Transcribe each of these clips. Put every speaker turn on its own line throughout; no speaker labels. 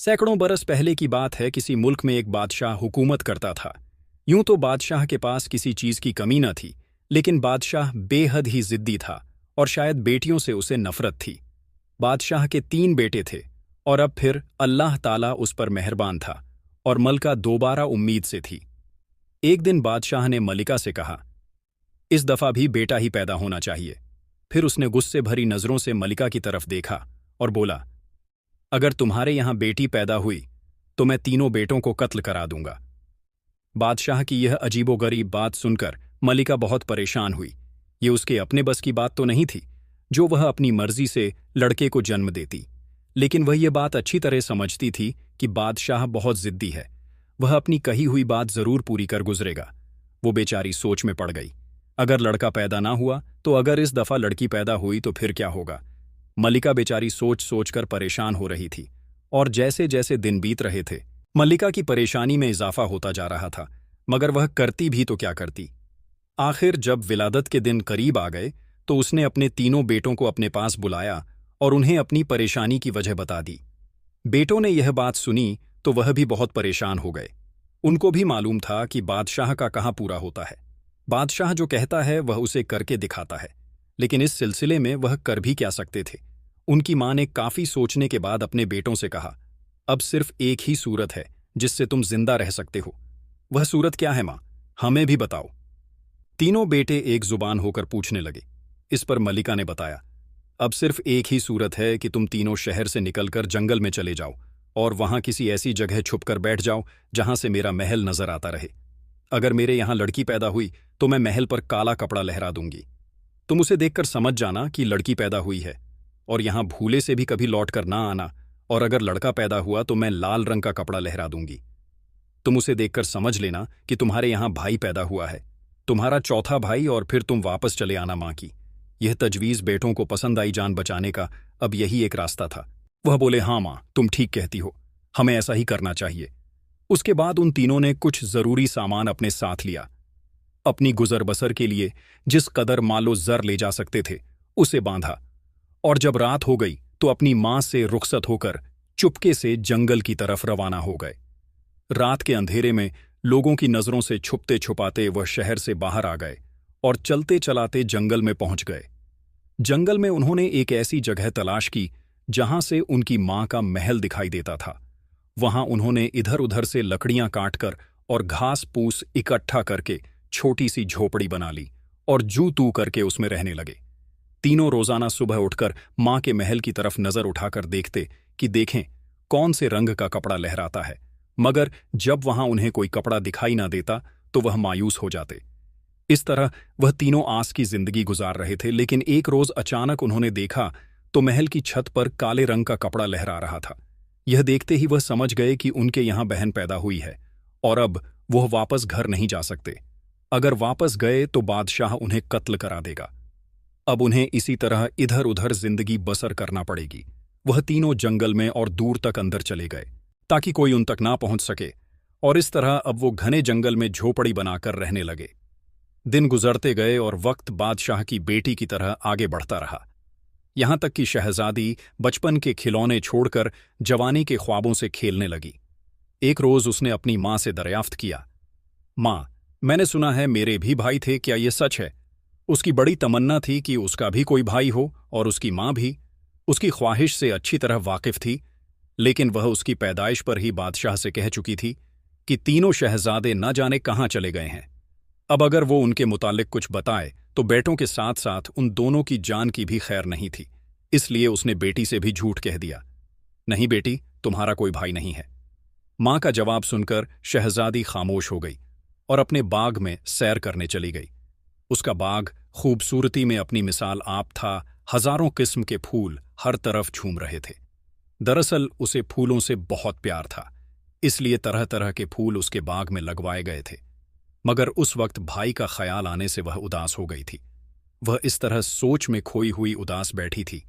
सैकड़ों बरस पहले की बात है। किसी मुल्क में एक बादशाह हुकूमत करता था। यूं तो बादशाह के पास किसी चीज की कमी न थी, लेकिन बादशाह बेहद ही जिद्दी था और शायद बेटियों से उसे नफरत थी। बादशाह के 3 बेटे थे और अब फिर अल्लाह ताला उस पर मेहरबान था और मलका दोबारा उम्मीद से थी। एक दिन बादशाह ने मलिका से कहा, इस दफा भी बेटा ही पैदा होना चाहिए। फिर उसने गुस्से भरी नजरों से मलिका की तरफ देखा और बोला, अगर तुम्हारे यहां बेटी पैदा हुई तो मैं तीनों बेटों को कत्ल करा दूंगा। बादशाह की यह अजीबोगरीब बात सुनकर मलिका बहुत परेशान हुई। ये उसके अपने बस की बात तो नहीं थी जो वह अपनी मर्जी से लड़के को जन्म देती, लेकिन वह यह बात अच्छी तरह समझती थी कि बादशाह बहुत जिद्दी है। वह अपनी कही हुई बात जरूर पूरी कर गुजरेगा। वो बेचारी सोच में पड़ गई। अगर लड़का पैदा ना हुआ तो अगर इस दफा लड़की पैदा हुई तो फिर क्या होगा। मल्लिका बेचारी सोच सोच कर परेशान हो रही थी और जैसे जैसे दिन बीत रहे थे मल्लिका की परेशानी में इजाफा होता जा रहा था, मगर वह करती भी तो क्या करती। आखिर जब विलादत के दिन करीब आ गए तो उसने अपने तीनों बेटों को अपने पास बुलाया और उन्हें अपनी परेशानी की वजह बता दी। बेटों ने यह बात सुनी तो वह भी बहुत परेशान हो गए। उनको भी मालूम था कि बादशाह का कहाँ पूरा होता है। बादशाह जो कहता है वह उसे करके दिखाता है, लेकिन इस सिलसिले में वह कर भी क्या सकते थे। उनकी मां ने काफी सोचने के बाद अपने बेटों से कहा, अब सिर्फ एक ही सूरत है जिससे तुम जिंदा रह सकते हो। वह सूरत क्या है मां, हमें भी बताओ। तीनों बेटे एक जुबान होकर पूछने लगे। इस पर मलिका ने बताया, अब सिर्फ एक ही सूरत है कि तुम तीनों शहर से निकलकर जंगल में चले जाओ और वहां किसी ऐसी जगह छुपकर बैठ जाओ जहां से मेरा महल नजर आता रहे। अगर मेरे यहां लड़की पैदा हुई तो मैं महल पर काला कपड़ा लहरा दूंगी। तुम उसे देखकर समझ जाना कि लड़की पैदा हुई है और यहां भूले से भी कभी लौट कर ना आना, और अगर लड़का पैदा हुआ तो मैं लाल रंग का कपड़ा लहरा दूंगी। तुम उसे देखकर समझ लेना कि तुम्हारे यहां भाई पैदा हुआ है, तुम्हारा चौथा भाई, और फिर तुम वापस चले आना मां की। यह तजवीज बेटों को पसंद आई। जान बचाने का अब यही एक रास्ता था। वह बोले, हाँ मां, तुम ठीक कहती हो, हमें ऐसा ही करना चाहिए। उसके बाद उन तीनों ने कुछ जरूरी सामान अपने साथ लिया। अपनी गुजर बसर के लिए जिस कदर मालो जर ले जा सकते थे उसे बांधा, और जब रात हो गई तो अपनी मां से रुखसत होकर चुपके से जंगल की तरफ रवाना हो गए। रात के अंधेरे में लोगों की नजरों से छुपते छुपाते वह शहर से बाहर आ गए और चलते चलाते जंगल में पहुंच गए। जंगल में उन्होंने एक ऐसी जगह तलाश की जहां से उनकी मां का महल दिखाई देता था। वहां उन्होंने इधर उधर से लकड़ियां काटकर और घास फूस इकट्ठा करके छोटी सी झोपड़ी बना ली और जू तू करके उसमें रहने लगे। तीनों रोजाना सुबह उठकर मां के महल की तरफ नजर उठाकर देखते कि देखें कौन से रंग का कपड़ा लहराता है, मगर जब वहां उन्हें कोई कपड़ा दिखाई ना देता तो वह मायूस हो जाते। इस तरह वह तीनों आस की जिंदगी गुजार रहे थे। लेकिन एक रोज अचानक उन्होंने देखा तो महल की छत पर काले रंग का कपड़ा लहरा रहा था। यह देखते ही वह समझ गए कि उनके यहां बहन पैदा हुई है और अब वह वापस घर नहीं जा सकते। अगर वापस गए तो बादशाह उन्हें कत्ल करा देगा। अब उन्हें इसी तरह इधर उधर जिंदगी बसर करना पड़ेगी। वह तीनों जंगल में और दूर तक अंदर चले गए ताकि कोई उन तक ना पहुंच सके, और इस तरह अब वो घने जंगल में झोपड़ी बनाकर रहने लगे। दिन गुजरते गए और वक्त बादशाह की बेटी की तरह आगे बढ़ता रहा, यहां तक कि शहजादी बचपन के खिलौने छोड़कर जवानी के ख्वाबों से खेलने लगी। एक रोज उसने अपनी मां से दरियाफ्त किया, मां, मैंने सुना है मेरे भी भाई थे, क्या ये सच है? उसकी बड़ी तमन्ना थी कि उसका भी कोई भाई हो, और उसकी मां भी उसकी ख्वाहिश से अच्छी तरह वाकिफ थी, लेकिन वह उसकी पैदाइश पर ही बादशाह से कह चुकी थी कि तीनों शहजादे न जाने कहां चले गए हैं। अब अगर वो उनके मुतालिक कुछ बताए तो बेटों के साथ साथ उन दोनों की जान की भी खैर नहीं थी। इसलिए उसने बेटी से भी झूठ कह दिया, नहीं बेटी, तुम्हारा कोई भाई नहीं है। मां का जवाब सुनकर शहजादी खामोश हो गई और अपने बाग में सैर करने चली गई। उसका बाग खूबसूरती में अपनी मिसाल आप था। हजारों किस्म के फूल हर तरफ झूम रहे थे। दरअसल उसे फूलों से बहुत प्यार था, इसलिए तरह तरह के फूल उसके बाग में लगवाए गए थे। मगर उस वक्त भाई का ख्याल आने से वह उदास हो गई थी। वह इस तरह सोच में खोई हुई उदास बैठी थी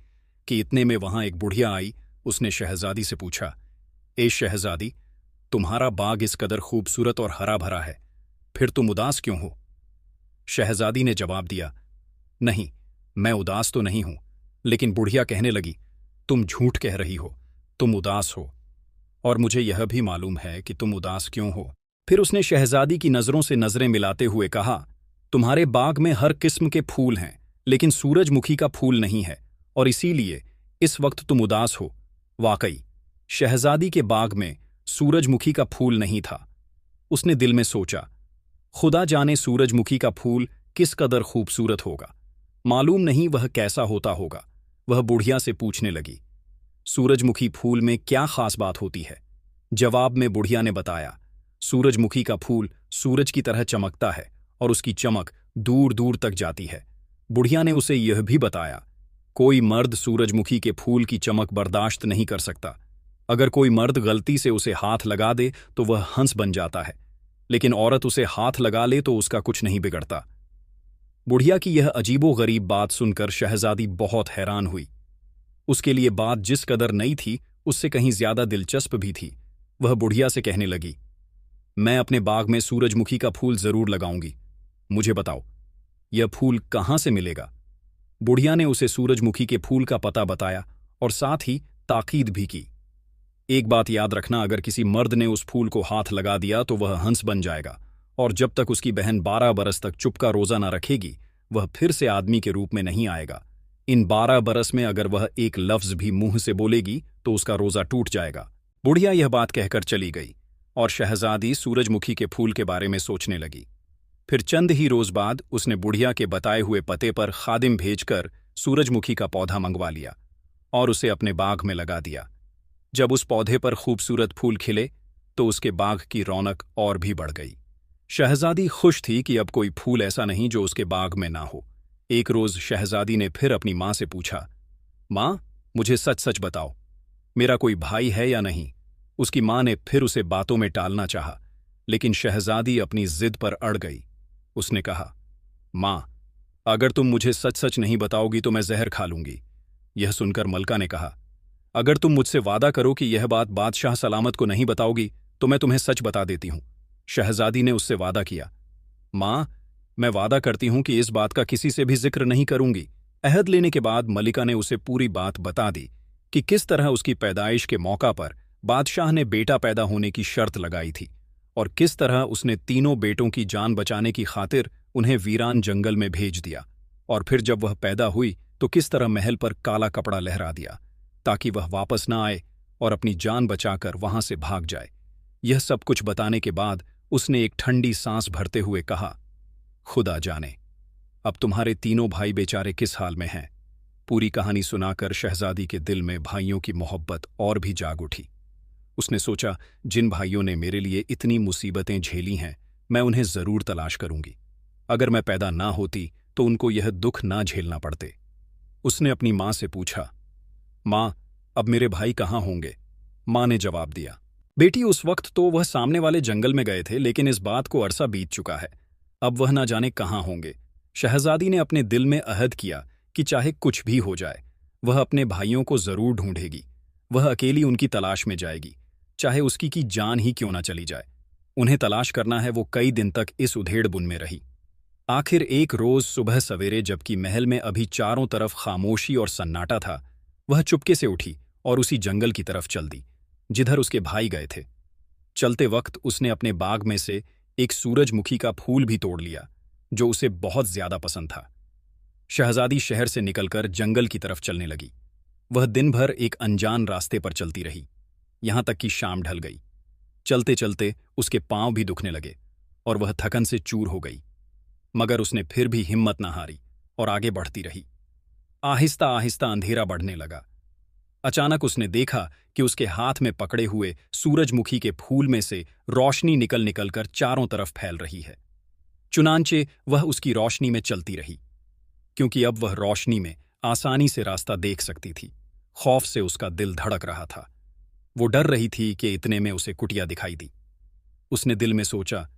कि इतने में वहां एक बुढ़िया आई। उसने शहजादी से पूछा, ए शहजादी, तुम्हारा बाग इस कदर खूबसूरत और हरा भरा है, फिर तुम उदास क्यों हो? शहजादी ने जवाब दिया, नहीं, मैं उदास तो नहीं हूं। लेकिन बुढ़िया कहने लगी, तुम झूठ कह रही हो, तुम उदास हो। और मुझे यह भी मालूम है कि तुम उदास क्यों हो। फिर उसने शहजादी की नज़रों से नज़रें मिलाते हुए कहा, तुम्हारे बाग में हर किस्म के फूल हैं, लेकिन सूरजमुखी का फूल नहीं है, और इसीलिए इस वक्त तुम उदास हो। वाकई शहजादी के बाग में सूरजमुखी का फूल नहीं था। उसने दिल में सोचा, खुदा जाने सूरजमुखी का फूल किस कदर खूबसूरत होगा, मालूम नहीं वह कैसा होता होगा। वह बुढ़िया से पूछने लगी, सूरजमुखी फूल में क्या खास बात होती है? जवाब में बुढ़िया ने बताया, सूरजमुखी का फूल सूरज की तरह चमकता है और उसकी चमक दूर दूर तक जाती है। बुढ़िया ने उसे यह भी बताया, कोई मर्द सूरजमुखी के फूल की चमक बर्दाश्त नहीं कर सकता। अगर कोई मर्द गलती से उसे हाथ लगा दे तो वह हंस बन जाता है, लेकिन औरत उसे हाथ लगा ले तो उसका कुछ नहीं बिगड़ता। बुढ़िया की यह अजीबो-गरीब बात सुनकर शहजादी बहुत हैरान हुई। उसके लिए बात जिस कदर नई थी उससे कहीं ज्यादा दिलचस्प भी थी। वह बुढ़िया से कहने लगी, मैं अपने बाग में सूरजमुखी का फूल जरूर लगाऊंगी। मुझे बताओ, यह फूल कहाँ से मिलेगा? बुढ़िया ने उसे सूरजमुखी के फूल का पता बताया और साथ ही ताकीद भी की, एक बात याद रखना, अगर किसी मर्द ने उस फूल को हाथ लगा दिया तो वह हंस बन जाएगा, और जब तक उसकी बहन 12 बरस तक चुप का रोजा न रखेगी वह फिर से आदमी के रूप में नहीं आएगा। इन 12 बरस में अगर वह एक लफ्ज भी मुंह से बोलेगी तो उसका रोजा टूट जाएगा। बुढ़िया यह बात कहकर चली गई और शहजादी सूरजमुखी के फूल के बारे में सोचने लगी। फिर चंद ही रोज बाद उसने बुढ़िया के बताए हुए पते पर खादिम भेजकर सूरजमुखी का पौधा मंगवा लिया और उसे अपने बाग में लगा दिया। जब उस पौधे पर खूबसूरत फूल खिले तो उसके बाग की रौनक और भी बढ़ गई। शहजादी खुश थी कि अब कोई फूल ऐसा नहीं जो उसके बाग में ना हो। एक रोज शहजादी ने फिर अपनी माँ से पूछा, माँ, मुझे सच सच बताओ, मेरा कोई भाई है या नहीं? उसकी माँ ने फिर उसे बातों में टालना चाहा, लेकिन शहजादी अपनी जिद पर अड़ गई। उसने कहा, माँ, अगर तुम मुझे सच सच नहीं बताओगी तो मैं जहर खा लूंगी। यह सुनकर मलका ने कहा, अगर तुम मुझसे वादा करो कि यह बात बादशाह सलामत को नहीं बताओगी तो मैं तुम्हें सच बता देती हूं। शहजादी ने उससे वादा किया, माँ, मैं वादा करती हूं कि इस बात का किसी से भी जिक्र नहीं करूंगी। अहद लेने के बाद मलिका ने उसे पूरी बात बता दी कि किस तरह उसकी पैदाइश के मौका पर बादशाह ने बेटा पैदा होने की शर्त लगाई थी और किस तरह उसने तीनों बेटों की जान बचाने की खातिर उन्हें वीरान जंगल में भेज दिया, और फिर जब वह पैदा हुई तो किस तरह महल पर काला कपड़ा लहरा दिया ताकि वह वापस न आए और अपनी जान बचाकर वहां से भाग जाए। यह सब कुछ बताने के बाद उसने एक ठंडी सांस भरते हुए कहा, खुदा जाने अब तुम्हारे तीनों भाई बेचारे किस हाल में हैं। पूरी कहानी सुनाकर शहजादी के दिल में भाइयों की मोहब्बत और भी जाग उठी। उसने सोचा, जिन भाइयों ने मेरे लिए इतनी मुसीबतें झेली हैं मैं उन्हें जरूर तलाश करूंगी। अगर मैं पैदा ना होती तो उनको यह दुख ना झेलना पड़ते। उसने अपनी माँ से पूछा, माँ, अब मेरे भाई कहाँ होंगे? माँ ने जवाब दिया, बेटी, उस वक्त तो वह सामने वाले जंगल में गए थे, लेकिन इस बात को अरसा बीत चुका है, अब वह ना जाने कहाँ होंगे। शहजादी ने अपने दिल में अहद किया कि चाहे कुछ भी हो जाए वह अपने भाइयों को जरूर ढूंढेगी। वह अकेली उनकी तलाश में जाएगी, चाहे उसकी की जान ही क्यों ना चली जाए। उन्हें तलाश करना है। वो कई दिन तक इस उधेड़-बुन में रही। आखिर एक रोज सुबह सवेरे जबकि महल में अभी चारों तरफ खामोशी और सन्नाटा था, वह चुपके से उठी और उसी जंगल की तरफ चल दी जिधर उसके भाई गए थे। चलते वक्त उसने अपने बाग में से एक सूरजमुखी का फूल भी तोड़ लिया जो उसे बहुत ज्यादा पसंद था। शहजादी शहर से निकलकर जंगल की तरफ चलने लगी। वह दिन भर एक अनजान रास्ते पर चलती रही, यहां तक कि शाम ढल गई। चलते चलते उसके पांव भी दुखने लगे और वह थकन से चूर हो गई, मगर उसने फिर भी हिम्मत न हारी और आगे बढ़ती रही। आहिस्ता आहिस्ता अंधेरा बढ़ने लगा। अचानक उसने देखा कि उसके हाथ में पकड़े हुए सूरजमुखी के फूल में से रोशनी निकल निकलकर चारों तरफ फैल रही है। चुनांचे वह उसकी रोशनी में चलती रही, क्योंकि अब वह रोशनी में आसानी से रास्ता देख सकती थी। खौफ से उसका दिल धड़क रहा था। वो डर रही थी कि इतने में उसे कुटिया दिखाई दी। उसने दिल में सोचा,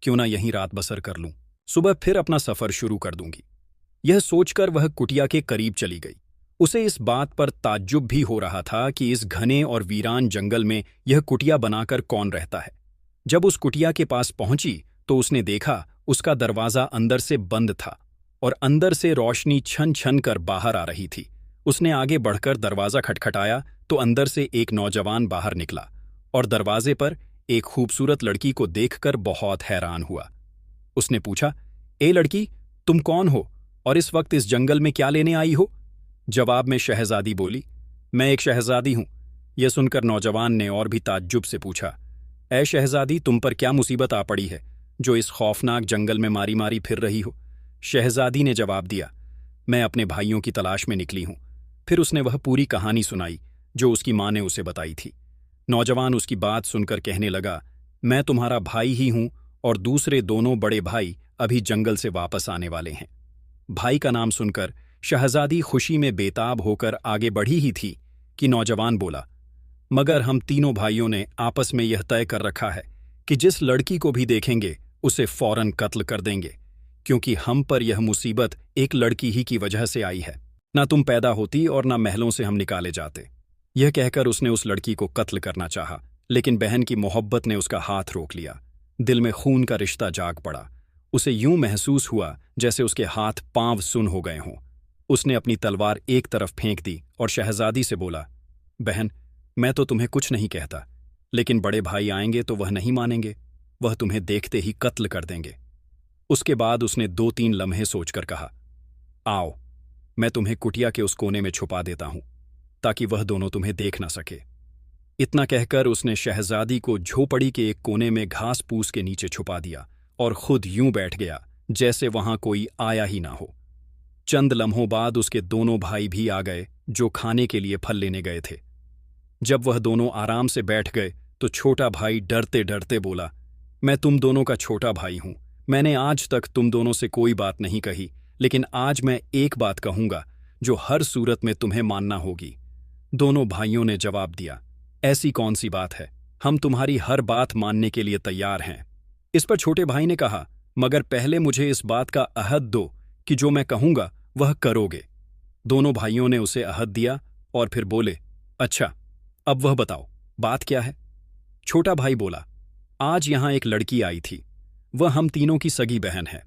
क्यों ना यहीं रात बसर कर लूं, सुबह फिर अपना सफर शुरू कर दूंगी। यह सोचकर वह कुटिया के करीब चली गई। उसे इस बात पर ताज्जुब भी हो रहा था कि इस घने और वीरान जंगल में यह कुटिया बनाकर कौन रहता है। जब उस कुटिया के पास पहुंची तो उसने देखा उसका दरवाजा अंदर से बंद था और अंदर से रोशनी छन छन कर बाहर आ रही थी। उसने आगे बढ़कर दरवाजा खटखटाया तो अंदर से एक नौजवान बाहर निकला और दरवाजे पर एक खूबसूरत लड़की को देखकर बहुत हैरान हुआ। उसने पूछा, ए लड़की, तुम कौन हो और इस वक्त इस जंगल में क्या लेने आई हो? जवाब में शहजादी बोली, मैं एक शहजादी हूं। यह सुनकर नौजवान ने और भी ताज्जुब से पूछा, ऐ शहजादी, तुम पर क्या मुसीबत आ पड़ी है जो इस खौफनाक जंगल में मारी मारी फिर रही हो? शहजादी ने जवाब दिया, मैं अपने भाइयों की तलाश में निकली हूं। फिर उसने वह पूरी कहानी सुनाई जो उसकी माँ ने उसे बताई थी। नौजवान उसकी बात सुनकर कहने लगा, मैं तुम्हारा भाई ही हूं और दूसरे दोनों बड़े भाई अभी जंगल से वापस आने वाले हैं। भाई का नाम सुनकर शहजादी खुशी में बेताब होकर आगे बढ़ी ही थी कि नौजवान बोला, मगर हम तीनों भाइयों ने आपस में यह तय कर रखा है कि जिस लड़की को भी देखेंगे उसे फौरन कत्ल कर देंगे, क्योंकि हम पर यह मुसीबत एक लड़की ही की वजह से आई है। ना तुम पैदा होती और ना महलों से हम निकाले जाते। यह कहकर उसने उस लड़की को कत्ल करना चाहा, लेकिन बहन की मोहब्बत ने उसका हाथ रोक लिया। दिल में खून का रिश्ता जाग पड़ा। उसे यूं महसूस हुआ जैसे उसके हाथ पांव सुन हो गए हों। उसने अपनी तलवार एक तरफ फेंक दी और शहजादी से बोला, बहन, मैं तो तुम्हें कुछ नहीं कहता, लेकिन बड़े भाई आएंगे तो वह नहीं मानेंगे। वह तुम्हें देखते ही कत्ल कर देंगे। उसके बाद उसने 2-3 लम्हे सोचकर कहा, आओ, मैं तुम्हें कुटिया के उस कोने में छुपा देता हूं ताकि वह दोनों तुम्हें देख ना सके। इतना कहकर उसने शहजादी को झोपड़ी के एक कोने में घास फूस के नीचे छुपा दिया और खुद यूं बैठ गया जैसे वहां कोई आया ही ना हो। चंद लम्हों बाद उसके दोनों भाई भी आ गए जो खाने के लिए फल लेने गए थे। जब वह दोनों आराम से बैठ गए तो छोटा भाई डरते डरते बोला, मैं तुम दोनों का छोटा भाई हूं। मैंने आज तक तुम दोनों से कोई बात नहीं कही, लेकिन आज मैं एक बात कहूंगा जो हर सूरत में तुम्हें मानना होगी। दोनों भाइयों ने जवाब दिया, ऐसी कौन सी बात है? हम तुम्हारी हर बात मानने के लिए तैयार हैं। इस पर छोटे भाई ने कहा, मगर पहले मुझे इस बात का अहद दो कि जो मैं कहूंगा वह करोगे। दोनों भाइयों ने उसे अहद दिया और फिर बोले, अच्छा, अब वह बताओ, बात क्या है? छोटा भाई बोला, आज यहां एक लड़की आई थी। वह हम तीनों की सगी बहन है।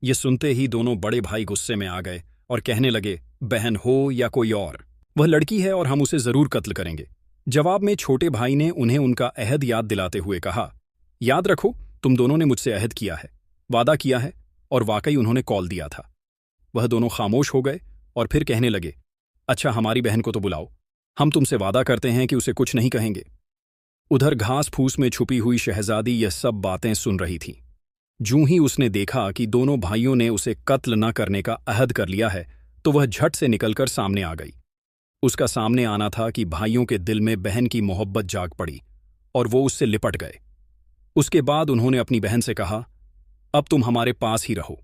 ये सुनते ही दोनों बड़े भाई गुस्से में आ गए और कहने लगे, बहन हो या कोई और, वह लड़की है और हम उसे जरूर कत्ल करेंगे। जवाब में छोटे भाई ने उन्हें उनका अहद याद दिलाते हुए कहा, याद रखो, तुम दोनों ने मुझसे अहद किया है, वादा किया है, और वाकई उन्होंने कॉल दिया था। वह दोनों खामोश हो गए और फिर कहने लगे, अच्छा, हमारी बहन को तो बुलाओ, हम तुमसे वादा करते हैं कि उसे कुछ नहीं कहेंगे। उधर घास फूस में छुपी हुई शहजादी यह सब बातें सुन रही थी। जूं ही उसने देखा कि दोनों भाइयों ने उसे कत्ल न करने का अहद कर लिया है तो वह झट से निकलकर सामने आ गई। उसका सामने आना था कि भाइयों के दिल में बहन की मोहब्बत जाग पड़ी और वो उससे लिपट गए। उसके बाद उन्होंने अपनी बहन से कहा, अब तुम हमारे पास ही रहो।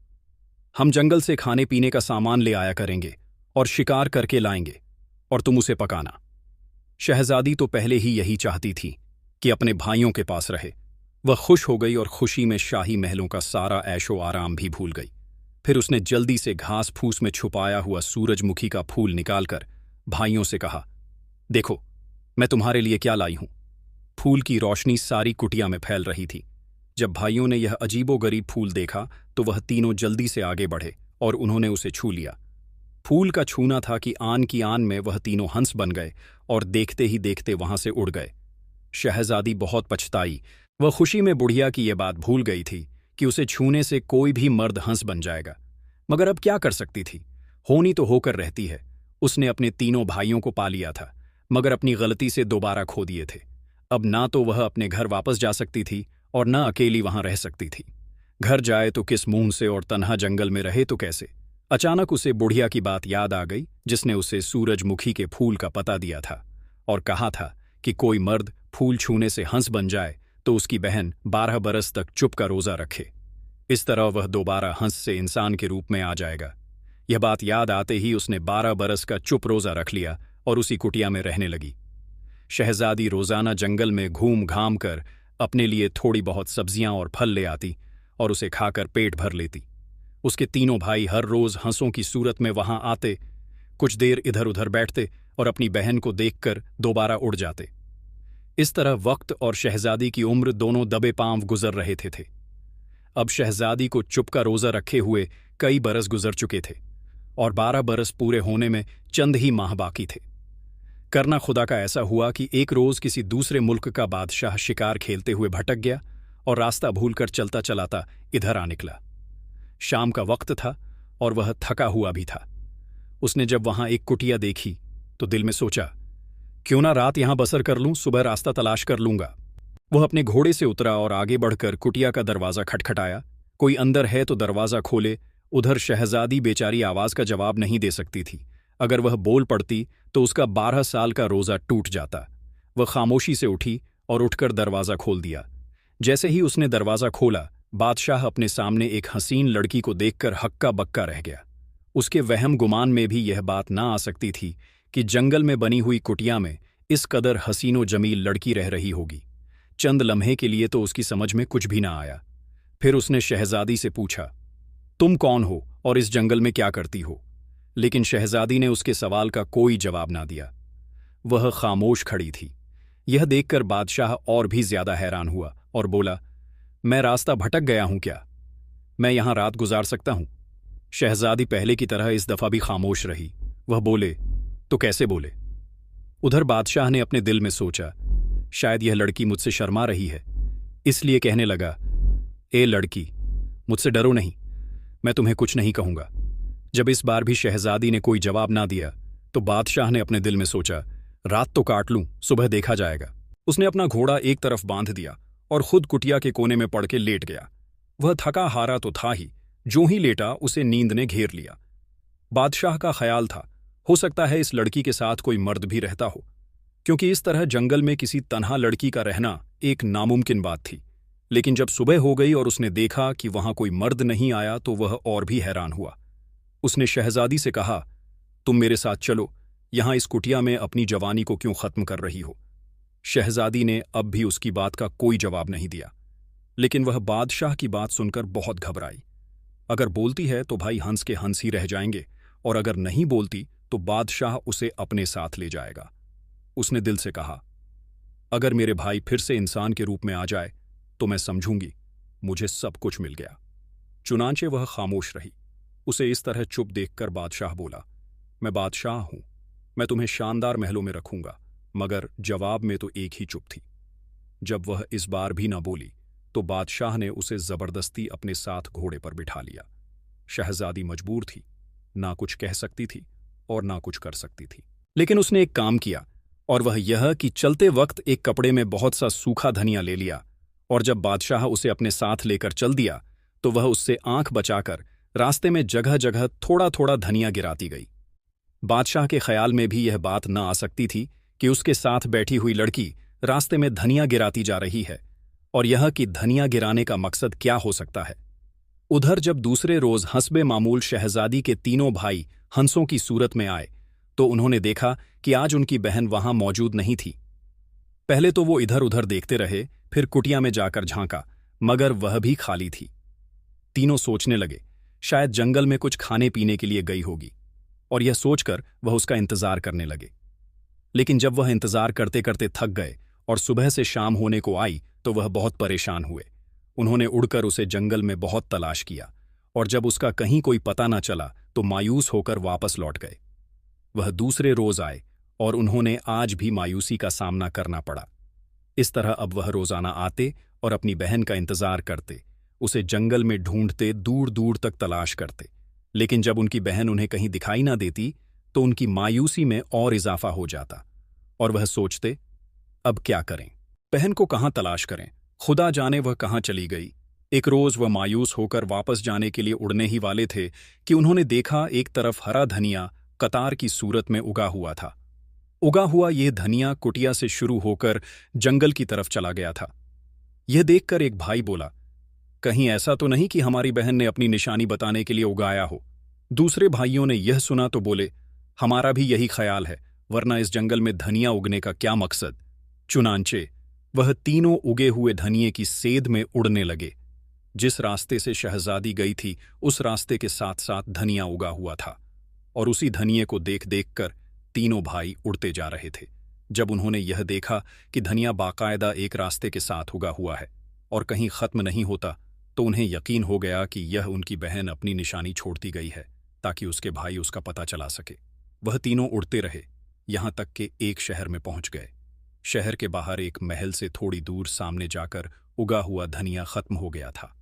हम जंगल से खाने पीने का सामान ले आया करेंगे और शिकार करके लाएंगे और तुम उसे पकाना। शहजादी तो पहले ही यही चाहती थी कि अपने भाइयों के पास रहे। वह खुश हो गई और खुशी में शाही महलों का सारा ऐशो आराम भी भूल गई। फिर उसने जल्दी से घास फूस में छुपाया हुआ सूरजमुखी का फूल निकालकर भाइयों से कहा, देखो, मैं तुम्हारे लिए क्या लाई हूं। फूल की रोशनी सारी कुटिया में फैल रही थी। जब भाइयों ने यह अजीबोगरीब फूल देखा तो वह तीनों जल्दी से आगे बढ़े और उन्होंने उसे छू लिया। फूल का छूना था कि आन की आन में वह तीनों हंस बन गए और देखते ही देखते वहां से उड़ गए। शहजादी बहुत पछताई। वह खुशी में बुढ़िया की यह बात भूल गई थी कि उसे छूने से कोई भी मर्द हंस बन जाएगा, मगर अब क्या कर सकती थी, होनी तो होकर रहती है। उसने अपने तीनों भाइयों को पा लिया था, मगर अपनी गलती से दोबारा खो दिए थे। अब ना तो वह अपने घर वापस जा सकती थी और ना अकेली वहां रह सकती थी। घर जाए तो किस मुंह से और तन्हा जंगल में रहे तो कैसे? अचानक उसे बुढ़िया की बात याद आ गई जिसने उसे सूरजमुखी के फूल का पता दिया था और कहा था कि कोई मर्द फूल छूने से हंस बन जाए तो उसकी बहन 12 बरस तक चुप का रोजा रखे। इस तरह वह दोबारा हंस से इंसान के रूप में आ जाएगा। यह बात याद आते ही उसने 12 बरस का चुप रोजा रख लिया और उसी कुटिया में रहने लगी। शहजादी रोजाना जंगल में घूम घाम कर अपने लिए थोड़ी बहुत सब्जियां और फल ले आती और उसे खाकर पेट भर लेती। उसके तीनों भाई हर रोज हंसों की सूरत में वहां आते, कुछ देर इधर उधर बैठते और अपनी बहन को देखकर दोबारा उड़ जाते। इस तरह वक्त और शहजादी की उम्र दोनों दबे पांव गुजर रहे थे। अब शहजादी को चुप का रोजा रखे हुए कई बरस गुजर चुके थे और 12 बरस पूरे होने में चंद ही माह बाकी थे। करना खुदा का ऐसा हुआ कि एक रोज किसी दूसरे मुल्क का बादशाह शिकार खेलते हुए भटक गया और रास्ता भूलकर चलता चलाता इधर आ निकला। शाम का वक्त था और वह थका हुआ भी था। उसने जब वहां एक कुटिया देखी तो दिल में सोचा, क्यों ना रात यहां बसर कर लूं, सुबह रास्ता तलाश कर लूंगा। वह अपने घोड़े से उतरा और आगे बढ़कर कुटिया का दरवाजा खटखटाया। कोई अंदर है तो दरवाजा खोले। उधर शहजादी बेचारी आवाज का जवाब नहीं दे सकती थी। अगर वह बोल पड़ती तो उसका 12 साल का रोजा टूट जाता। वह खामोशी से उठी और उठकर दरवाजा खोल दिया। जैसे ही उसने दरवाजा खोला, बादशाह अपने सामने एक हसीन लड़की को देखकर हक्का बक्का रह गया। उसके वहम गुमान में भी यह बात ना आ सकती थी कि जंगल में बनी हुई कुटिया में इस कदर हसीनो जमील लड़की रह रही होगी। चंद लम्हे के लिए तो उसकी समझ में कुछ भी ना आया। फिर उसने शहजादी से पूछा, तुम कौन हो और इस जंगल में क्या करती हो? लेकिन शहजादी ने उसके सवाल का कोई जवाब ना दिया। वह खामोश खड़ी थी। यह देखकर बादशाह और भी ज्यादा हैरान हुआ और बोला, मैं रास्ता भटक गया हूं क्या? मैं यहां रात गुजार सकता हूं? शहजादी पहले की तरह इस दफा भी खामोश रही। वह बोले, तो कैसे बोले? उधर बादशाह ने अपने दिल में सोचा, शायद यह लड़की मुझसे शर्मा रही है, इसलिए कहने लगा, ए लड़की, मुझसे डरो नहीं, मैं तुम्हें कुछ नहीं कहूंगा। जब इस बार भी शहजादी ने कोई जवाब ना दिया तो बादशाह ने अपने दिल में सोचा, रात तो काट लूं, सुबह देखा जाएगा। उसने अपना घोड़ा एक तरफ बांध दिया और खुद कुटिया के कोने में पड़ के लेट गया। वह थका हारा तो था ही, जो ही लेटा उसे नींद ने घेर लिया। बादशाह का ख्याल था, हो सकता है इस लड़की के साथ कोई मर्द भी रहता हो, क्योंकि इस तरह जंगल में किसी तन्हा लड़की का रहना एक नामुमकिन बात थी। लेकिन जब सुबह हो गई और उसने देखा कि वहां कोई मर्द नहीं आया तो वह और भी हैरान हुआ। उसने शहजादी से कहा, तुम मेरे साथ चलो, यहां इस कुटिया में अपनी जवानी को क्यों खत्म कर रही हो? शहजादी ने अब भी उसकी बात का कोई जवाब नहीं दिया। लेकिन वह बादशाह की बात सुनकर बहुत घबराई। अगर बोलती है तो भाई हंस के हंस ही रह जाएंगे, और अगर नहीं बोलती तो बादशाह उसे अपने साथ ले जाएगा। उसने दिल से कहा, अगर मेरे भाई फिर से इंसान के रूप में आ जाए तो मैं समझूंगी मुझे सब कुछ मिल गया। चुनांचे वह खामोश रही। उसे इस तरह चुप देखकर बादशाह बोला, मैं बादशाह हूं, मैं तुम्हें शानदार महलों में रखूंगा। मगर जवाब में तो एक ही चुप थी। जब वह इस बार भी ना बोली तो बादशाह ने उसे जबरदस्ती अपने साथ घोड़े पर बिठा लिया। शहजादी मजबूर थी, ना कुछ कह सकती थी और ना कुछ कर सकती थी। लेकिन उसने एक काम किया, और वह यह कि चलते वक्त एक कपड़े में बहुत सा सूखा धनिया ले लिया, और जब बादशाह उसे अपने साथ लेकर चल दिया तो वह उससे आंख बचाकर रास्ते में जगह जगह थोड़ा थोड़ा धनिया गिराती गई। बादशाह के ख्याल में भी यह बात न आ सकती थी कि उसके साथ बैठी हुई लड़की रास्ते में धनिया गिराती जा रही है, और यह कि धनिया गिराने का मकसद क्या हो सकता है। उधर जब दूसरे रोज हस्बे मामूल शहजादी के तीनों भाई हंसों की सूरत में आए तो उन्होंने देखा कि आज उनकी बहन वहां मौजूद नहीं थी। पहले तो वो इधर उधर देखते रहे, फिर कुटिया में जाकर झांका, मगर वह भी खाली थी। तीनों सोचने लगे, शायद जंगल में कुछ खाने पीने के लिए गई होगी, और यह सोचकर वह उसका इंतजार करने लगे। लेकिन जब वह इंतजार करते करते थक गए और सुबह से शाम होने को आई तो वह बहुत परेशान हुए। उन्होंने उड़कर उसे जंगल में बहुत तलाश किया, और जब उसका कहीं कोई पता न चला तो मायूस होकर वापस लौट गए। वह दूसरे रोज आए और उन्होंने आज भी मायूसी का सामना करना पड़ा। इस तरह अब वह रोजाना आते और अपनी बहन का इंतजार करते, उसे जंगल में ढूंढते, दूर दूर तक तलाश करते। लेकिन जब उनकी बहन उन्हें कहीं दिखाई ना देती तो उनकी मायूसी में और इजाफा हो जाता, और वह सोचते, अब क्या करें, बहन को कहां तलाश करें, खुदा जाने वह कहां चली गई। एक रोज वह मायूस होकर वापस जाने के लिए उड़ने ही वाले थे कि उन्होंने देखा एक तरफ हरा धनिया कतार की सूरत में उगा हुआ था। उगा हुआ यह धनिया कुटिया से शुरू होकर जंगल की तरफ चला गया था। यह देखकर एक भाई बोला, कहीं ऐसा तो नहीं कि हमारी बहन ने अपनी निशानी बताने के लिए उगाया हो। दूसरे भाइयों ने यह सुना तो बोले, हमारा भी यही ख्याल है, वरना इस जंगल में धनिया उगने का क्या मकसद। चुनांचे वह तीनों उगे हुए धनिये की सेध में उड़ने लगे। जिस रास्ते से शहजादी गई थी उस रास्ते के साथ साथ धनिया उगा हुआ था, और उसी धनिये को देख देख कर तीनों भाई उड़ते जा रहे थे। जब उन्होंने यह देखा कि धनिया बाकायदा एक रास्ते के साथ उगा हुआ है और कहीं खत्म नहीं होता, तो उन्हें यकीन हो गया कि यह उनकी बहन अपनी निशानी छोड़ती गई है ताकि उसके भाई उसका पता चला सके। वह तीनों उड़ते रहे यहां तक कि एक शहर में पहुंच गए। शहर के बाहर एक महल से थोड़ी दूर सामने जाकर उगा हुआ धनिया खत्म हो गया था।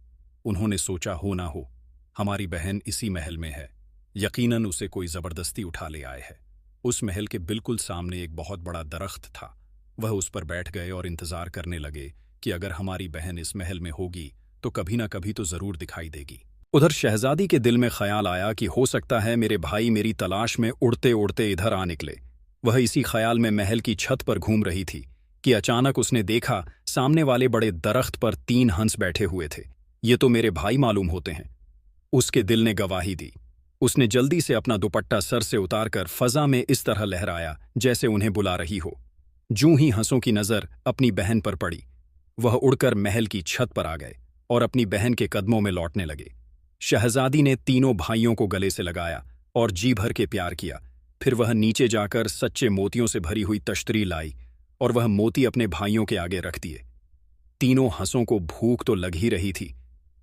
उन्होंने सोचा, हो ना हो हमारी बहन इसी महल में है, यकीनन उसे कोई जबरदस्ती उठा ले आए है। उस महल के बिल्कुल सामने एक बहुत बड़ा दरख्त था। वह उस पर बैठ गए और इंतजार करने लगे कि अगर हमारी बहन इस महल में होगी तो कभी ना कभी तो जरूर दिखाई देगी। उधर शहजादी के दिल में ख्याल आया कि हो सकता है मेरे भाई मेरी तलाश में उड़ते उड़ते इधर आ निकले। वह इसी ख्याल में महल की छत पर घूम रही थी कि अचानक उसने देखा सामने वाले बड़े दरख्त पर 3 हंस बैठे हुए थे। ये तो मेरे भाई मालूम होते हैं। उसके दिल ने गवाही दी। उसने जल्दी से अपना दुपट्टा सर से उतारकर फजा में इस तरह लहराया जैसे उन्हें बुला रही हो। जूं ही हंसों की नजर अपनी बहन पर पड़ी, वह उड़कर महल की छत पर आ गए और अपनी बहन के कदमों में लौटने लगे। शहजादी ने तीनों भाइयों को गले से लगाया और जी भर के प्यार किया। फिर वह नीचे जाकर सच्चे मोतियों से भरी हुई तश्तरी लाई और वह मोती अपने भाइयों के आगे रख दिए। तीनों हंसों को भूख तो लग ही रही थी।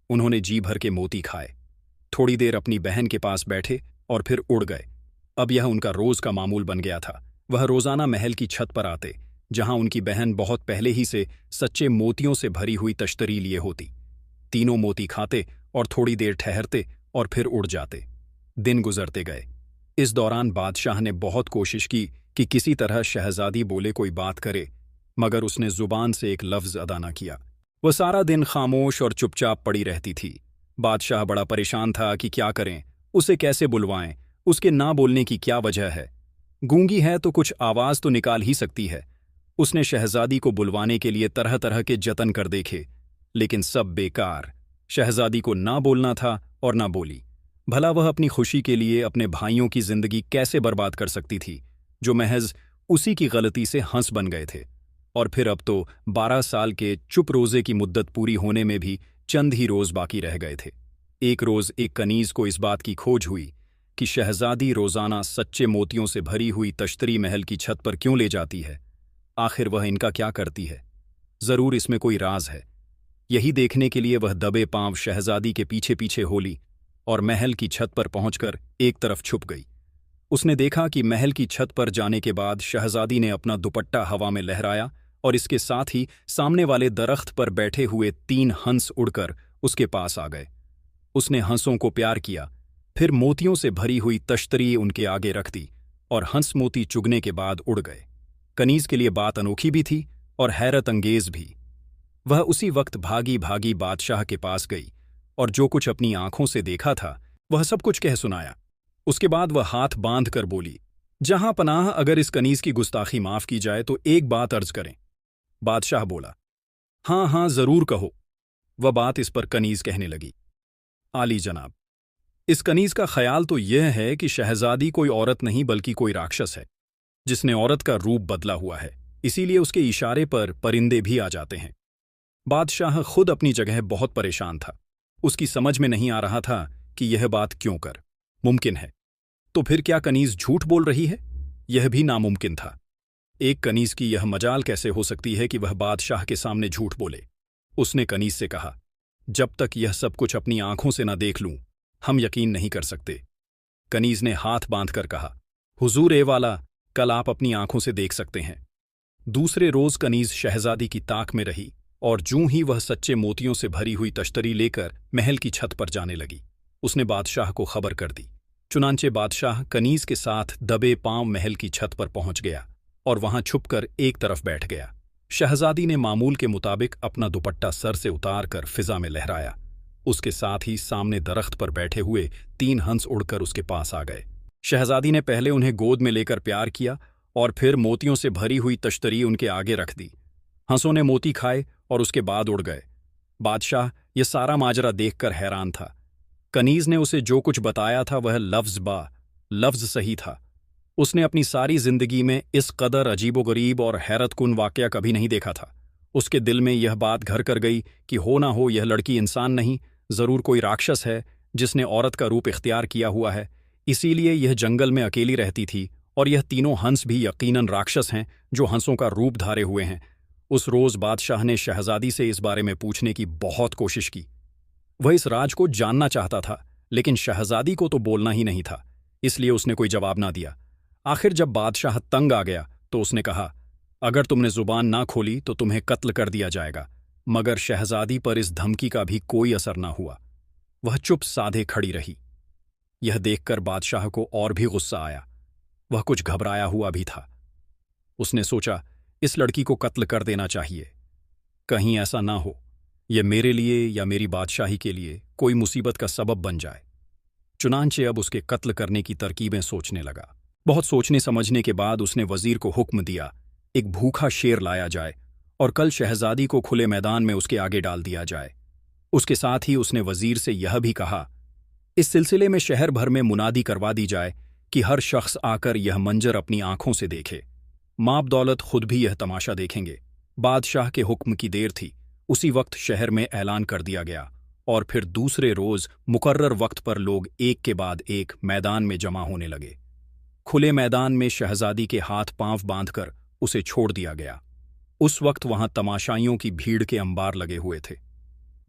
उन्होंने जी भर के मोती खाए, थोड़ी देर अपनी बहन के पास बैठे और फिर उड़ गए। अब यह उनका रोज का मामूल बन गया था। वह रोजाना महल की छत पर आते, जहां उनकी बहन बहुत पहले ही से सच्चे मोतियों से भरी हुई तश्तरी लिए होती। तीनों मोती खाते और थोड़ी देर ठहरते और फिर उड़ जाते। दिन गुजरते गए। इस दौरान बादशाह ने बहुत कोशिश की कि किसी तरह शहजादी बोले, कोई बात करे, मगर उसने जुबान से एक लफ्ज अदा न किया। वह सारा दिन खामोश और चुपचाप पड़ी रहती थी। बादशाह बड़ा परेशान था कि क्या करें, उसे कैसे बुलवाएं, उसके ना बोलने की क्या वजह है। गूंगी है तो कुछ आवाज तो निकाल ही सकती है। उसने शहजादी को बुलवाने के लिए तरह तरह के जतन कर देखे, लेकिन सब बेकार। शहजादी को ना बोलना था और ना बोली। भला वह अपनी खुशी के लिए अपने भाइयों की जिंदगी कैसे बर्बाद कर सकती थी, जो महज उसी की गलती से हंस बन गए थे। और फिर अब तो 12 साल के चुप रोजे की मुद्दत पूरी होने में भी चंद ही रोज बाकी रह गए थे। एक रोज एक कनीज को इस बात की खोज हुई कि शहजादी रोजाना सच्चे मोतियों से भरी हुई तश्तरी महल की छत पर क्यों ले जाती है। आखिर वह इनका क्या करती है? जरूर इसमें कोई राज है। यही देखने के लिए वह दबे पांव शहजादी के पीछे पीछे होली और महल की छत पर पहुंचकर एक तरफ छुप गई। उसने देखा कि महल की छत पर जाने के बाद शहजादी ने अपना दुपट्टा हवा में लहराया और इसके साथ ही सामने वाले दरख्त पर बैठे हुए 3 हंस उड़कर उसके पास आ गए। उसने हंसों को प्यार किया, फिर मोतियों से भरी हुई तश्तरी उनके आगे रख दी और हंस मोती चुगने के बाद उड़ गए। कनीज के लिए बात अनोखी भी थी और हैरत अंगेज भी। वह उसी वक्त भागी भागी बादशाह के पास गई और जो कुछ अपनी आंखों से देखा था वह सब कुछ कह सुनाया। उसके बाद वह हाथ बांध कर बोली, जहां पनाह, अगर इस कनीज की गुस्ताखी माफ की जाए तो एक बात अर्ज करें। बादशाह बोला, हाँ हाँ जरूर कहो। वह बात इस पर कनीज कहने लगी, आली जनाब, इस कनीज का ख्याल तो यह है कि शहजादी कोई औरत नहीं बल्कि कोई राक्षस है, जिसने औरत का रूप बदला हुआ है, इसीलिए उसके इशारे पर परिंदे भी आ जाते हैं। बादशाह खुद अपनी जगह बहुत परेशान था। उसकी समझ में नहीं आ रहा था कि यह बात क्यों कर मुमकिन है। तो फिर क्या कनीज झूठ बोल रही है? यह भी नामुमकिन था। एक कनीज की यह मजाल कैसे हो सकती है कि वह बादशाह के सामने झूठ बोले। उसने कनीज से कहा, जब तक यह सब कुछ अपनी आंखों से न देख लूं, हम यकीन नहीं कर सकते। कनीज ने हाथ बांधकर कहा, हुजूर ए वाला, कल आप अपनी आंखों से देख सकते हैं। दूसरे रोज कनीज शहजादी की ताक में रही और जूं ही वह सच्चे मोतियों से भरी हुई तश्तरी लेकर महल की छत पर जाने लगी, उसने बादशाह को खबर कर दी। चुनांचे बादशाह कनीज के साथ दबे पांव महल की छत पर पहुंच गया और वहां छुपकर एक तरफ बैठ गया। शहजादी ने मामूल के मुताबिक अपना दुपट्टा सर से उतारकर फिजा में लहराया। उसके साथ ही सामने दरख्त पर बैठे हुए 3 हंस उड़कर उसके पास आ गए। शहजादी ने पहले उन्हें गोद में लेकर प्यार किया और फिर मोतियों से भरी हुई तश्तरी उनके आगे रख दी। हंसों ने मोती खाए और उसके बाद उड़ गए। बादशाह ये सारा माजरा देखकर हैरान था। कनीज ने उसे जो कुछ बताया था वह लफ्ज सही था। उसने अपनी सारी जिंदगी में इस कदर अजीबोगरीब और हैरतकुन वाकया कभी नहीं देखा था। उसके दिल में यह बात घर कर गई कि हो ना हो यह लड़की इंसान नहीं, जरूर कोई राक्षस है जिसने औरत का रूप इख्तियार किया हुआ है। इसीलिए यह जंगल में अकेली रहती थी और यह तीनों हंस भी यकीनन राक्षस हैं जो हंसों का रूप धारे हुए हैं। उस रोज बादशाह ने शहजादी से इस बारे में पूछने की बहुत कोशिश की। वह इस राज को जानना चाहता था, लेकिन शहजादी को तो बोलना ही नहीं था, इसलिए उसने कोई जवाब ना दिया। आखिर जब बादशाह तंग आ गया तो उसने कहा, अगर तुमने जुबान ना खोली तो तुम्हें कत्ल कर दिया जाएगा। मगर शहजादी पर इस धमकी का भी कोई असर ना हुआ। वह चुप साधे खड़ी रही। यह देखकर बादशाह को और भी गुस्सा आया। वह कुछ घबराया हुआ भी था। उसने सोचा, इस लड़की को कत्ल कर देना चाहिए। कहीं ऐसा ना हो यह मेरे लिए या मेरी बादशाही के लिए कोई मुसीबत का सबब बन जाए। चुनांचे अब उसके कत्ल करने की तरकीबें सोचने लगा। बहुत सोचने समझने के बाद उसने वजीर को हुक्म दिया, एक भूखा शेर लाया जाए और कल शहजादी को खुले मैदान में उसके आगे डाल दिया जाए। उसके साथ ही उसने वजीर से यह भी कहा, इस सिलसिले में शहर भर में मुनादी करवा दी जाए कि हर शख्स आकर यह मंजर अपनी आंखों से देखे। माप दौलत खुद भी यह तमाशा देखेंगे। बादशाह के हुक्म की देर थी। उसी वक्त शहर में ऐलान कर दिया गया और फिर दूसरे रोज मुकर्रर वक्त पर लोग एक के बाद एक मैदान में जमा होने लगे। खुले मैदान में शहजादी के हाथ पांव बांधकर उसे छोड़ दिया गया। उस वक्त वहां तमाशाइयों की भीड़ के अंबार लगे हुए थे।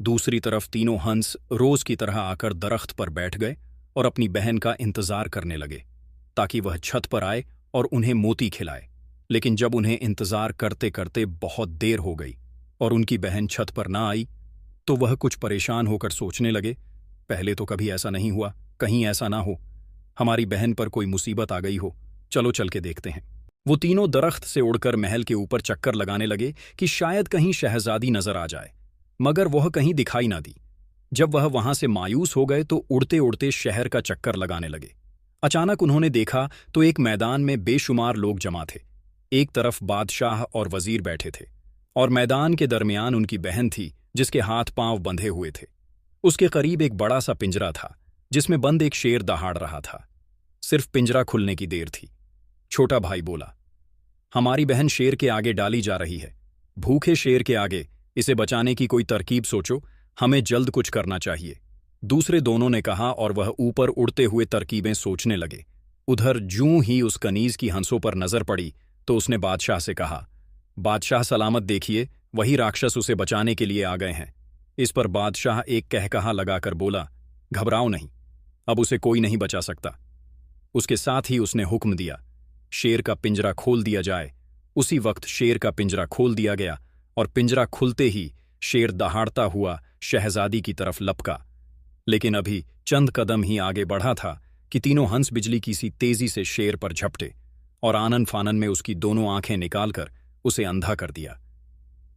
दूसरी तरफ तीनों हंस रोज की तरह आकर दरख्त पर बैठ गए और अपनी बहन का इंतजार करने लगे ताकि वह छत पर आए और उन्हें मोती खिलाए। लेकिन जब उन्हें इंतजार करते करते बहुत देर हो गई और उनकी बहन छत पर ना आई तो वह कुछ परेशान होकर सोचने लगे, पहले तो कभी ऐसा नहीं हुआ, कहीं ऐसा ना हो हमारी बहन पर कोई मुसीबत आ गई हो, चलो चल के देखते हैं। वो तीनों दरख्त से उड़कर महल के ऊपर चक्कर लगाने लगे कि शायद कहीं शहजादी नजर आ जाए, मगर वह कहीं दिखाई ना दी। जब वह वहां से मायूस हो गए तो उड़ते उड़ते शहर का चक्कर लगाने लगे। अचानक उन्होंने देखा तो एक मैदान में बेशुमार लोग जमा थे। एक तरफ बादशाह और वजीर बैठे थे और मैदान के दरमियान उनकी बहन थी जिसके हाथ पांव बंधे हुए थे। उसके करीब एक बड़ा सा पिंजरा था जिसमें बंद एक शेर दहाड़ रहा था। सिर्फ पिंजरा खुलने की देर थी। छोटा भाई बोला, हमारी बहन शेर के आगे डाली जा रही है। भूखे शेर के आगे इसे बचाने की कोई तरकीब सोचो, हमें जल्द कुछ करना चाहिए। दूसरे दोनों ने कहा और वह ऊपर उड़ते हुए तरकीबें सोचने लगे। उधर जूं ही उस कनीज की हंसों पर नजर पड़ी तो उसने बादशाह से कहा, बादशाह सलामत देखिए, वही राक्षस उसे बचाने के लिए आ गए हैं। इस पर बादशाह एक कहकहा लगाकर बोला, घबराओ नहीं, अब उसे कोई नहीं बचा सकता। उसके साथ ही उसने हुक्म दिया, शेर का पिंजरा खोल दिया जाए। उसी वक्त शेर का पिंजरा खोल दिया गया और पिंजरा खुलते ही शेर दहाड़ता हुआ शहजादी की तरफ लपका। लेकिन अभी चंद कदम ही आगे बढ़ा था कि तीनों हंस बिजली की सी तेजी से शेर पर झपटे और आनन फानन में उसकी दोनों आंखें निकालकर उसे अंधा कर दिया।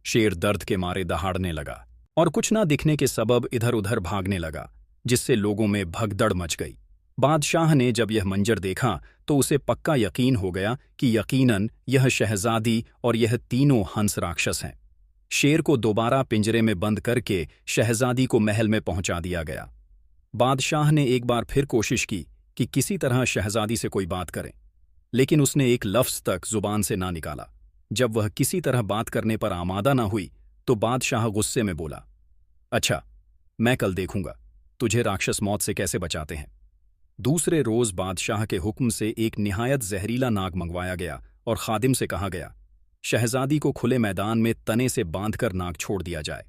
शेर दर्द के मारे दहाड़ने लगा और कुछ ना दिखने के सबब इधर उधर भागने लगा, जिससे लोगों में भगदड़ मच गई। बादशाह ने जब यह मंजर देखा तो उसे पक्का यकीन हो गया कि यकीनन यह शहजादी और यह तीनों हंस राक्षस हैं। शेर को दोबारा पिंजरे में बंद करके शहजादी को महल में पहुंचा दिया गया। बादशाह ने एक बार फिर कोशिश की कि किसी तरह शहजादी से कोई बात करे, लेकिन उसने एक लफ्ज तक जुबान से ना निकाला। जब वह किसी तरह बात करने पर आमादा ना हुई तो बादशाह गुस्से में बोला, अच्छा, मैं कल देखूंगा तुझे राक्षस मौत से कैसे बचाते हैं। दूसरे रोज बादशाह के हुक्म से एक निहायत जहरीला नाग मंगवाया गया और खादिम से कहा गया, शहजादी को खुले मैदान में तने से बांधकर नाग छोड़ दिया जाए।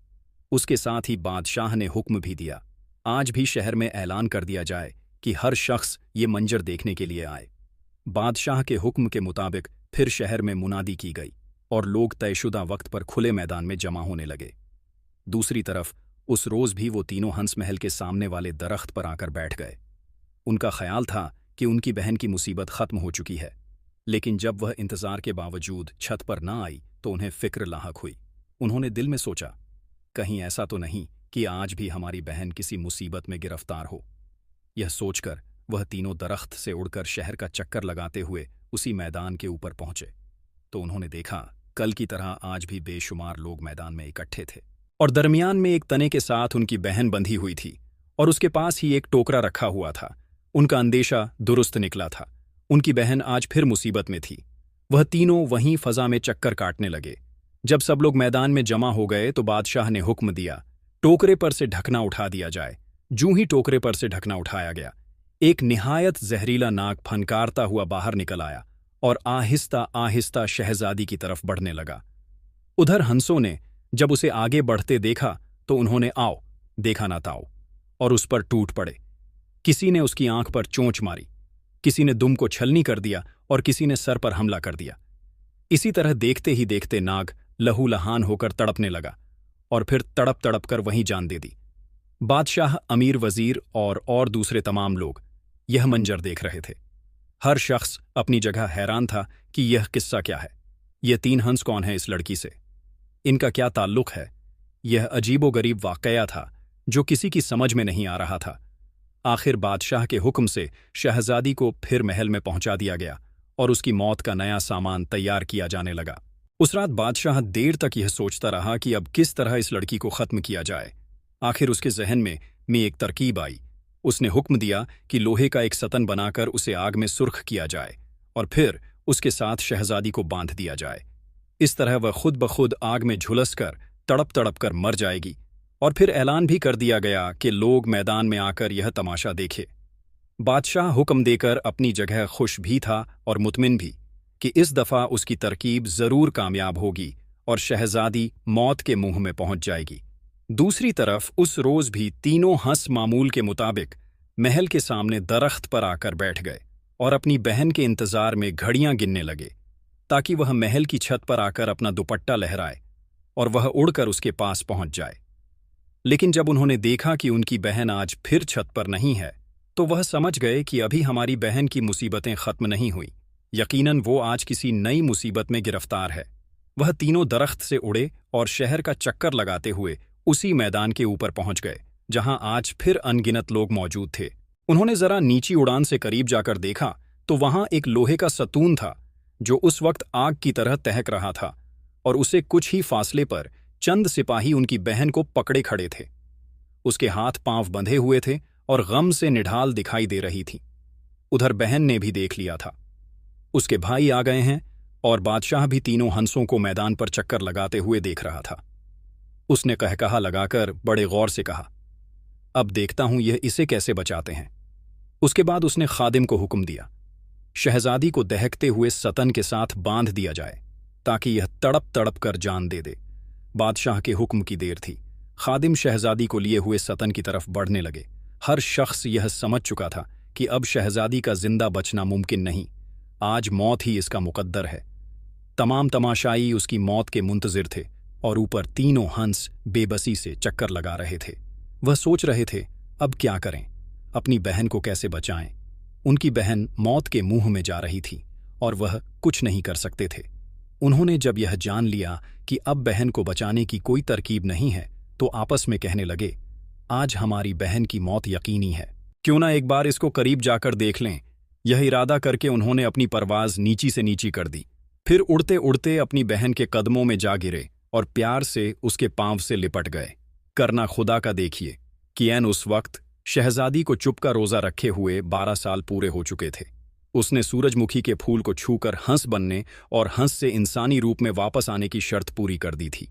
उसके साथ ही बादशाह ने हुक्म भी दिया, आज भी शहर में ऐलान कर दिया जाए कि हर शख्स ये मंजर देखने के लिए आए। बादशाह के हुक्म के मुताबिक फिर शहर में मुनादी की गई और लोग तयशुदा वक्त पर खुले मैदान में जमा होने लगे। दूसरी तरफ उस रोज भी वो तीनों हंस महल के सामने वाले दरख्त पर आकर बैठ गए। उनका ख्याल था कि उनकी बहन की मुसीबत खत्म हो चुकी है, लेकिन जब वह इंतजार के बावजूद छत पर ना आई तो उन्हें फिक्र लाहक हुई। उन्होंने दिल में सोचा, कहीं ऐसा तो नहीं कि आज भी हमारी बहन किसी मुसीबत में गिरफ्तार हो। यह सोचकर वह तीनों दरख्त से उड़कर शहर का चक्कर लगाते हुए उसी मैदान के ऊपर पहुंचे तो उन्होंने देखा कल की तरह आज भी बेशुमार लोग मैदान में इकट्ठे थे और दरमियान में एक तने के साथ उनकी बहन बंधी हुई थी और उसके पास ही एक टोकरा रखा हुआ था। उनका अंदेशा दुरुस्त निकला था। उनकी बहन आज फिर मुसीबत में थी। वह तीनों वहीं फजा में चक्कर काटने लगे। जब सब लोग मैदान में जमा हो गए तो बादशाह ने हुक्म दिया, टोकरे पर से ढकना उठा दिया जाए। जूं ही टोकरे पर से ढकना उठाया गया, एक निहायत जहरीला नाग फनकारता हुआ बाहर निकल आया और आहिस्ता आहिस्ता शहजादी की तरफ बढ़ने लगा। उधर हंसों ने जब उसे आगे बढ़ते देखा तो उन्होंने आओ देखा ना ताओ और उस पर टूट पड़े। किसी ने उसकी आंख पर चोंच मारी, किसी ने दुम को छलनी कर दिया और किसी ने सर पर हमला कर दिया। इसी तरह देखते ही देखते नाग लहूलुहान होकर तड़पने लगा और फिर तड़प तड़प कर वहीं जान दे दी। बादशाह, अमीर, वजीर और दूसरे तमाम लोग यह मंजर देख रहे थे। हर शख्स अपनी जगह हैरान था कि यह किस्सा क्या है। यह 3 हंस कौन है इस लड़की से? इनका क्या ताल्लुक है? यह अजीबोगरीब वाकया था जो किसी की समझ में नहीं आ रहा था। आखिर बादशाह के हुक्म से शहजादी को फिर महल में पहुंचा दिया गया और उसकी मौत का नया सामान तैयार किया जाने लगा। उस रात बादशाह देर तक यह सोचता रहा कि अब किस तरह इस लड़की को खत्म किया जाए। आखिर उसके जहन में एक तरकीब आई। उसने हुक्म दिया कि लोहे का एक सतन बनाकर उसे आग में सुर्ख किया जाए और फिर उसके साथ शहजादी को बांध दिया जाए। इस तरह वह खुद ब खुद आग में झुलसकर तड़प तड़प कर मर जाएगी। और फिर ऐलान भी कर दिया गया कि लोग मैदान में आकर यह तमाशा देखे। बादशाह हुक्म देकर अपनी जगह खुश भी था और मुतमिन भी कि इस दफा उसकी तरकीब जरूर कामयाब होगी और शहजादी मौत के मुंह में पहुंच जाएगी। दूसरी तरफ उस रोज भी तीनों हंस मामूल के मुताबिक महल के सामने दरख्त पर आकर बैठ गए और अपनी बहन के इंतजार में घड़ियां गिनने लगे ताकि वह महल की छत पर आकर अपना दुपट्टा लहराए और वह उड़कर उसके पास पहुंच जाए। लेकिन जब उन्होंने देखा कि उनकी बहन आज फिर छत पर नहीं है तो वह समझ गए कि अभी हमारी बहन की मुसीबतें खत्म नहीं हुई। यकीनन वो आज किसी नई मुसीबत में गिरफ्तार है। वह तीनों दरख्त से उड़े और शहर का चक्कर लगाते हुए उसी मैदान के ऊपर पहुंच गए जहां आज फिर अनगिनत लोग मौजूद थे। उन्होंने जरा नीची उड़ान से करीब जाकर देखा तो वहां एक लोहे का सतून था जो उस वक्त आग की तरह तहक रहा था और उसे कुछ ही फासले पर चंद सिपाही उनकी बहन को पकड़े खड़े थे। उसके हाथ पांव बंधे हुए थे और गम से निढाल दिखाई दे रही थी। उधर बहन ने भी देख लिया था। उसके भाई आ गए हैं और बादशाह भी तीनों हंसों को मैदान पर चक्कर लगाते हुए देख रहा था। उसने कहकहा लगाकर बड़े गौर से कहा, अब देखता हूं यह इसे कैसे बचाते हैं। उसके बाद उसने खादिम को हुक्म दिया, शहजादी को दहकते हुए सतन के साथ बांध दिया जाए ताकि यह तड़प तड़प कर जान दे दे। बादशाह के हुक्म की देर थी। खादिम शहजादी को लिए हुए सतन की तरफ बढ़ने लगे। हर शख्स यह समझ चुका था कि अब शहजादी का जिंदा बचना मुमकिन नहीं। आज मौत ही इसका मुकद्दर है। तमाम तमाशाई उसकी मौत के मुंतजिर थे और ऊपर तीनों हंस बेबसी से चक्कर लगा रहे थे। वह सोच रहे थे अब क्या करें, अपनी बहन को कैसे बचाएं। उनकी बहन मौत के मुंह में जा रही थी और वह कुछ नहीं कर सकते थे। उन्होंने जब यह जान लिया कि अब बहन को बचाने की कोई तरकीब नहीं है तो आपस में कहने लगे, आज हमारी बहन की मौत यकीनी है, क्यों ना एक बार इसको करीब जाकर देख लें। यह इरादा करके उन्होंने अपनी परवाज नीची से नीची कर दी। फिर उड़ते उड़ते अपनी बहन के कदमों में जा गिरे और प्यार से उसके पांव से लिपट गए। करना खुदा का देखिए कि ऐन उस वक्त शहजादी को चुप का रोजा रखे हुए 12 साल पूरे हो चुके थे। उसने सूरजमुखी के फूल को छूकर हंस बनने और हंस से इंसानी रूप में वापस आने की शर्त पूरी कर दी थी।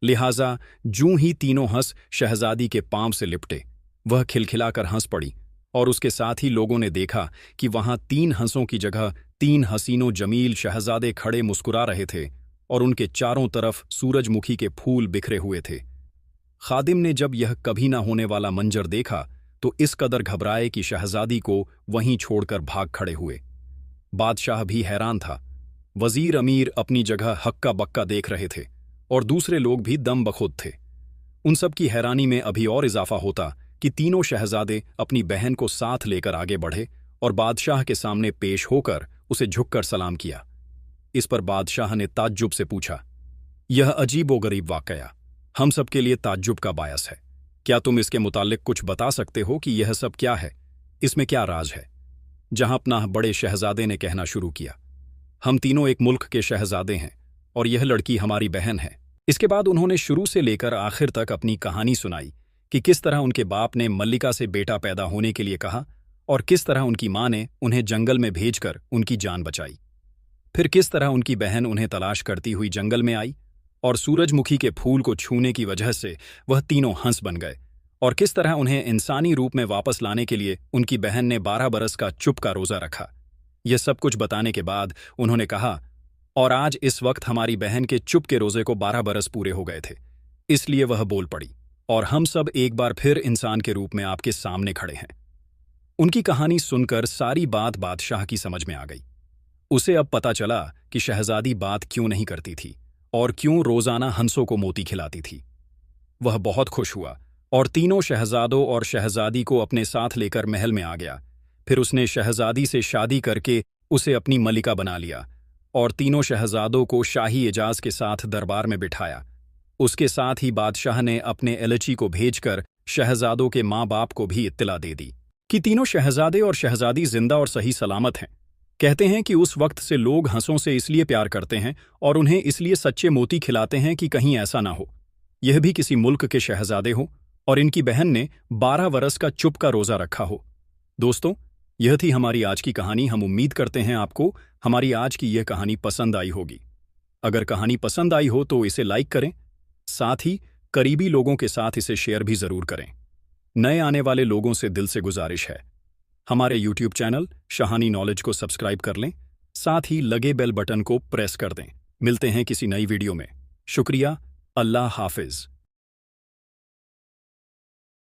लिहाजा जूं ही तीनों हंस शहजादी के पांव से लिपटे, वह खिलखिलाकर हंस पड़ी और उसके साथ ही लोगों ने देखा कि वहां 3 हंसों की जगह 3 हसीनो जमील शहजादे खड़े मुस्कुरा रहे थे और उनके चारों तरफ सूरजमुखी के फूल बिखरे हुए थे। खादिम ने जब यह कभी ना होने वाला मंजर देखा तो इस कदर घबराए कि शहजादी को वहीं छोड़कर भाग खड़े हुए। बादशाह भी हैरान था। वजीर, अमीर अपनी जगह हक्का बक्का देख रहे थे और दूसरे लोग भी दम बखुद थे। उन सब की हैरानी में अभी और इजाफा होता कि तीनों शहजादे अपनी बहन को साथ लेकर आगे बढ़े और बादशाह के सामने पेश होकर उसे झुककर सलाम किया। इस पर बादशाह ने ताज्जुब से पूछा, यह अजीबोगरीब वाकया हम सब के लिए ताज्जुब का बायस है। क्या तुम इसके मुतालिक कुछ बता सकते हो कि यह सब क्या है, इसमें क्या राज है? जहां अपना बड़े शहजादे ने कहना शुरू किया, हम तीनों एक मुल्क के शहजादे हैं और यह लड़की हमारी बहन है। इसके बाद उन्होंने शुरू से लेकर आखिर तक अपनी कहानी सुनाई कि किस तरह उनके बाप ने मल्लिका से बेटा पैदा होने के लिए कहा और किस तरह उनकी मां ने उन्हें जंगल में भेजकर उनकी जान बचाई। फिर किस तरह उनकी बहन उन्हें तलाश करती हुई जंगल में आई और सूरजमुखी के फूल को छूने की वजह से वह तीनों हंस बन गए और किस तरह उन्हें इंसानी रूप में वापस लाने के लिए उनकी बहन ने 12 बरस का चुप का रोजा रखा। यह सब कुछ बताने के बाद उन्होंने कहा, और आज इस वक्त हमारी बहन के चुप के रोजे को 12 बरस पूरे हो गए थे, इसलिए वह बोल पड़ी और हम सब एक बार फिर इंसान के रूप में आपके सामने खड़े हैं। उनकी कहानी सुनकर सारी बात बादशाह की समझ में आ गई। उसे अब पता चला कि शहजादी बात क्यों नहीं करती थी और क्यों रोजाना हंसों को मोती खिलाती थी। वह बहुत खुश हुआ और तीनों शहजादों और शहजादी को अपने साथ लेकर महल में आ गया। फिर उसने शहजादी से शादी करके उसे अपनी मलिका बना लिया और तीनों शहजादों को शाही एजाज के साथ दरबार में बिठाया। उसके साथ ही बादशाह ने अपने एलची को भेजकर शहजादों के माँ बाप को भी इत्तला दे दी कि तीनों शहजादे और शहजादी जिंदा और सही सलामत हैं। कहते हैं कि उस वक्त से लोग हंसों से इसलिए प्यार करते हैं और उन्हें इसलिए सच्चे मोती खिलाते हैं कि कहीं ऐसा ना हो यह भी किसी मुल्क के शहजादे हो और इनकी बहन ने 12 वर्ष का चुप का रोजा रखा हो। दोस्तों, यह थी हमारी आज की कहानी। हम उम्मीद करते हैं आपको हमारी आज की यह कहानी पसंद आई होगी। अगर कहानी पसंद आई हो तो इसे लाइक करें, साथ ही करीबी लोगों के साथ इसे शेयर भी जरूर करें। नए आने वाले लोगों से दिल से गुजारिश है, हमारे YouTube चैनल शहानी नॉलेज को सब्सक्राइब कर लें, साथ ही लगे बेल बटन को प्रेस कर दें। मिलते हैं किसी नई वीडियो में। शुक्रिया। अल्लाह हाफिज।